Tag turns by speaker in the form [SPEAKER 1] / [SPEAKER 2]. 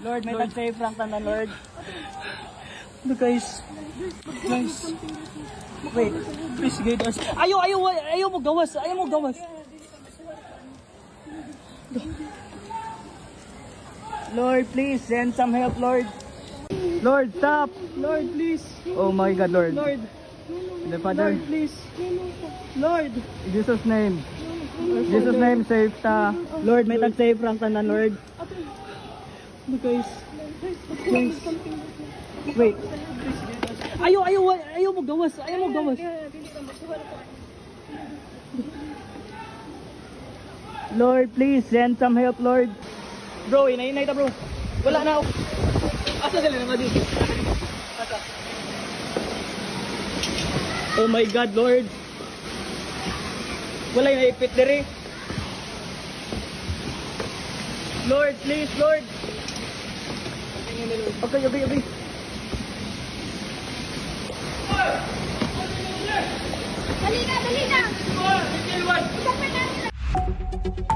[SPEAKER 1] Lord, may tag-save lang tanan, Lord.
[SPEAKER 2] No, guys.
[SPEAKER 1] Wait,
[SPEAKER 2] Please guide us. Ayaw mo gawas.
[SPEAKER 1] Lord, please send some help, Lord. Lord, stop.
[SPEAKER 2] Lord, please.
[SPEAKER 1] Oh my God, Lord.
[SPEAKER 2] Lord,
[SPEAKER 1] The Father,
[SPEAKER 2] Lord, please. Lord.
[SPEAKER 1] in Jesus' name. In Jesus' name, save ta. Lord, may tag-save lang tanan, Lord.
[SPEAKER 2] No, guys.
[SPEAKER 1] Wait,
[SPEAKER 2] Ayaw mo gawas.
[SPEAKER 1] Lord, please send some help, Lord.
[SPEAKER 2] Bro, inay ta, bro. Wala na ako. Asa sila naman dito? Asa? Oh my God, Lord. Wala yung naipit diri.
[SPEAKER 1] Lord, please, Lord.
[SPEAKER 2] Okay.
[SPEAKER 3] Dali na! Isang pa natin.